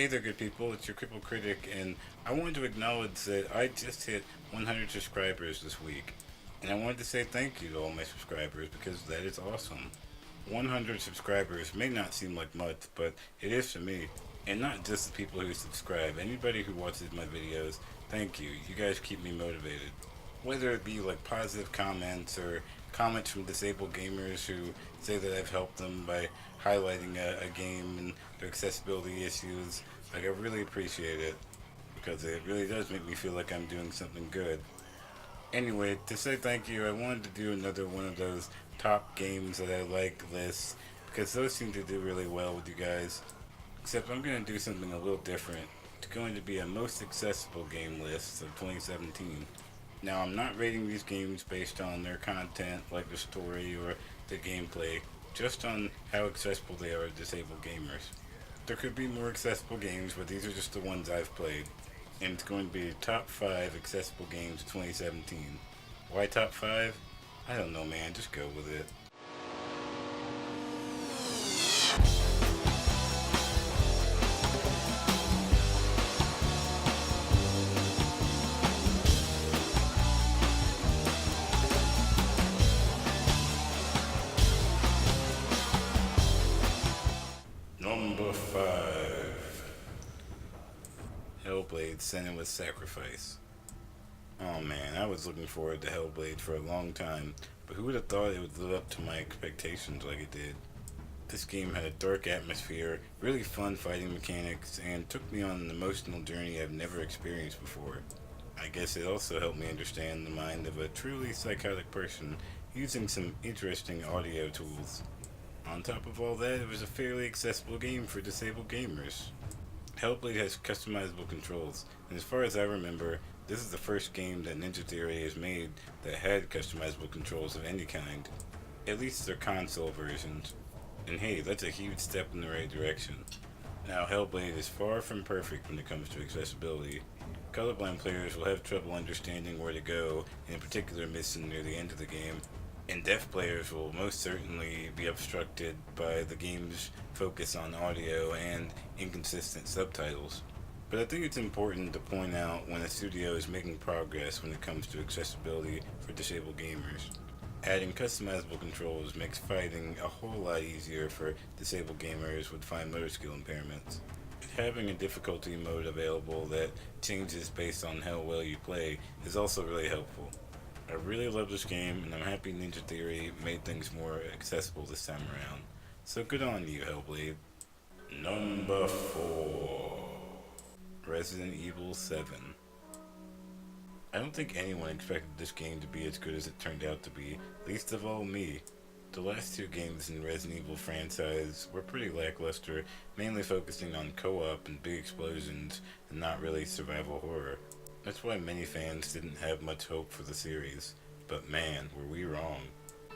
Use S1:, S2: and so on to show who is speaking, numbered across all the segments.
S1: Hey there, good people. It's your Crippled Critic, and I wanted to acknowledge that I just hit 100 subscribers this week. And I wanted to say thank you to all my subscribers because that is awesome. 100 subscribers may not seem like much, but it is for me. And not just the people who subscribe. Anybody who watches my videos, thank you. You guys keep me motivated. Whether it be like positive comments or comments from disabled gamers who say that I've helped them by highlighting a game and their accessibility issues, like I really appreciate it because it really does make me feel like I'm doing something good. Anyway, to say thank you, I wanted to do another one of those top games that I like lists because those seem to do really well with you guys. Except I'm going to do something a little different. It's going to be a most accessible game list of 2017. Now, I'm not rating these games based on their content, like the story or the gameplay, just on how accessible they are to disabled gamers. There could be more accessible games, but these are just the ones I've played. And it's going to be the top 5 accessible games of 2017. Why top 5? I don't know, man. Just go with it. Number 5. Hellblade Senua's Sacrifice. Oh man, I was looking forward to Hellblade for a long time, but who would have thought it would live up to my expectations like it did? This game had a dark atmosphere, really fun fighting mechanics, and took me on an emotional journey I've never experienced before. I guess it also helped me understand the mind of a truly psychotic person using some interesting audio tools. On top of all that, it was a fairly accessible game for disabled gamers. Hellblade has customizable controls, and as far as I remember, this is the first game that Ninja Theory has made that had customizable controls of any kind. At least their console versions. And hey, that's a huge step in the right direction. Now, Hellblade is far from perfect when it comes to accessibility. Colorblind players will have trouble understanding where to go in a particular mission near the end of the game, and deaf players will most certainly be obstructed by the game's focus on audio and inconsistent subtitles. But I think it's important to point out when a studio is making progress when it comes to accessibility for disabled gamers. Adding customizable controls makes fighting a whole lot easier for disabled gamers with fine motor skill impairments. Having a difficulty mode available that changes based on how well you play is also really helpful. I really love this game, and I'm happy Ninja Theory made things more accessible this time around. So good on you, Hellblade. Number 4. Resident Evil 7. I don't think anyone expected this game to be as good as it turned out to be, least of all me. The last 2 games in the Resident Evil franchise were pretty lackluster, mainly focusing on co-op and big explosions, and not really survival horror. That's why many fans didn't have much hope for the series, but man, were we wrong.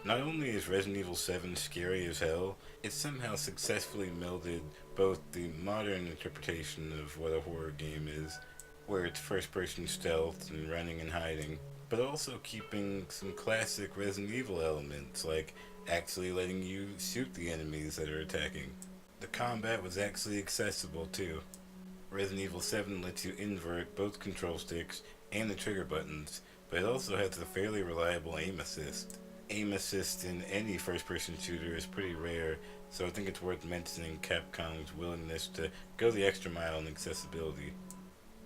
S1: Not only is Resident Evil 7 scary as hell, it somehow successfully melded both the modern interpretation of what a horror game is, where it's first-person stealth and running and hiding, but also keeping some classic Resident Evil elements, like actually letting you shoot the enemies that are attacking. The combat was actually accessible too. Resident Evil 7 lets you invert both control sticks and the trigger buttons, but it also has a fairly reliable aim assist. Aim assist in any first-person shooter is pretty rare, so I think it's worth mentioning Capcom's willingness to go the extra mile in accessibility.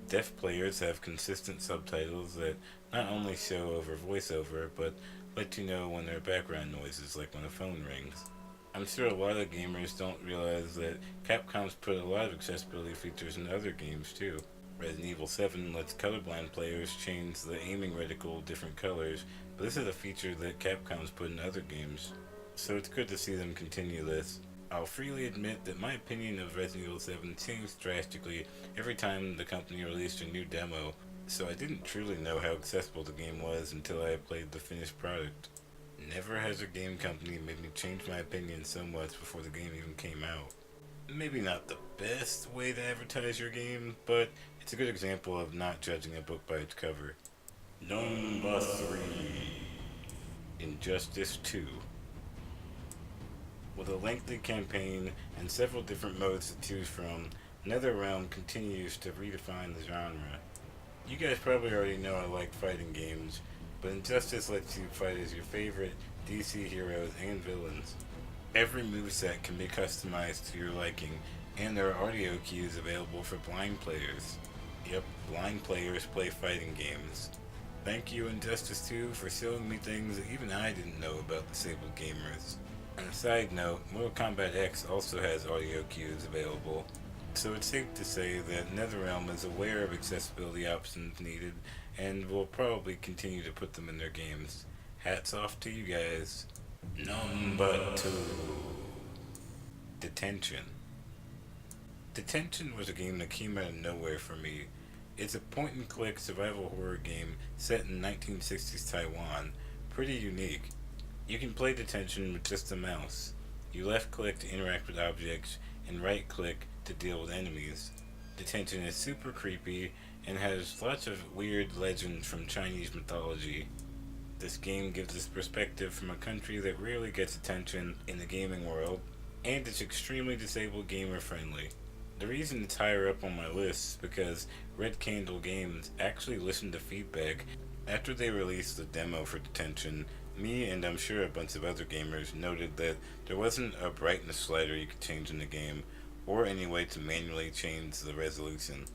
S1: Deaf players have consistent subtitles that not only show over voiceover, but let you know when there are background noises, like when a phone rings. I'm sure a lot of gamers don't realize that Capcom's put a lot of accessibility features in other games too. Resident Evil 7 lets colorblind players change the aiming reticle different colors, but this is a feature that Capcom's put in other games. So it's good to see them continue this. I'll freely admit that my opinion of Resident Evil 7 changed drastically every time the company released a new demo, so I didn't truly know how accessible the game was until I played the finished product. Never has a game company made me change my opinion so much before the game even came out. Maybe not the best way to advertise your game, but it's a good example of not judging a book by its cover. Number 3. Injustice 2. With a lengthy campaign and several different modes to choose from, NetherRealm continues to redefine the genre. You guys probably already know I like fighting games, but Injustice lets you fight as your favorite DC heroes and villains. Every moveset can be customized to your liking, and there are audio cues available for blind players. Yep, blind players play fighting games. Thank you, Injustice 2, for showing me things that even I didn't know about disabled gamers. On a side note, Mortal Kombat X also has audio cues available, so it's safe to say that NetherRealm is aware of accessibility options needed and will probably continue to put them in their games. Hats off to you guys. Number 2. Detention. Detention was a game that came out of nowhere for me. It's a point-and-click survival horror game set in 1960s Taiwan. Pretty unique. You can play Detention with just a mouse. You left-click to interact with objects, and right-click to deal with enemies. Detention is super creepy, and has lots of weird legends from Chinese mythology. This game gives us perspective from a country that rarely gets attention in the gaming world, and it's extremely disabled gamer friendly. The reason it's higher up on my list is because Red Candle Games actually listened to feedback after they released the demo for Detention. Me and I'm sure a bunch of other gamers noted that there wasn't a brightness slider you could change in the game, or any way to manually change the resolution.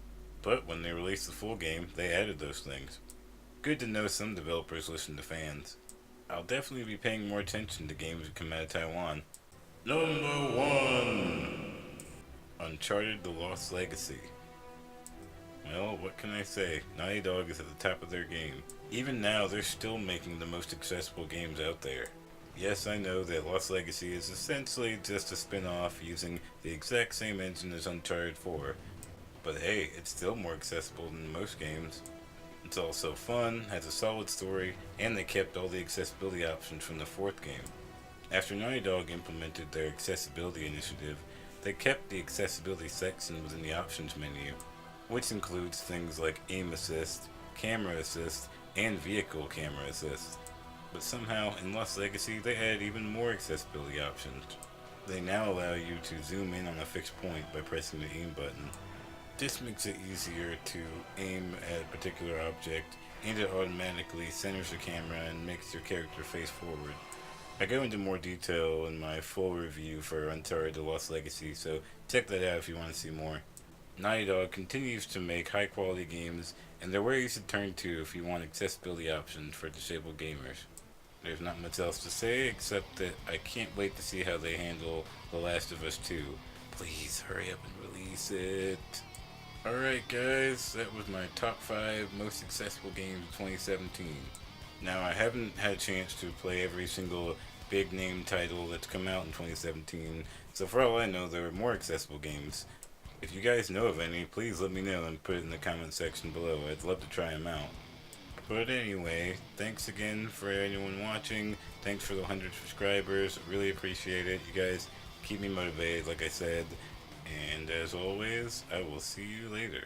S1: But when they released the full game, they added those things. Good to know some developers listen to fans. I'll definitely be paying more attention to games that come out of Taiwan. Number 1! Uncharted: The Lost Legacy. Well, what can I say? Naughty Dog is at the top of their game. Even now, they're still making the most accessible games out there. Yes, I know that Lost Legacy is essentially just a spin-off using the exact same engine as Uncharted 4. But hey, it's still more accessible than most games. It's also fun, has a solid story, and they kept all the accessibility options from the fourth game. After Naughty Dog implemented their accessibility initiative, they kept the accessibility section within the options menu, which includes things like aim assist, camera assist, and vehicle camera assist. But somehow, in Lost Legacy, they added even more accessibility options. They now allow you to zoom in on a fixed point by pressing the aim button. This makes it easier to aim at a particular object, and it automatically centers the camera and makes your character face forward. I go into more detail in my full review for Uncharted: The Lost Legacy, so check that out if you want to see more. Naughty Dog continues to make high quality games, and they're where you should turn to if you want accessibility options for disabled gamers. There's not much else to say except that I can't wait to see how they handle The Last of Us 2. Please hurry up and release it. Alright guys, that was my top 5 most accessible games of 2017. Now I haven't had a chance to play every single big name title that's come out in 2017, so for all I know there are more accessible games. If you guys know of any, please let me know and put it in the comment section below. I'd love to try them out. But anyway, thanks again for anyone watching. Thanks for the 100 subscribers. Really appreciate it. You guys keep me motivated, like I said. And as always, I will see you later.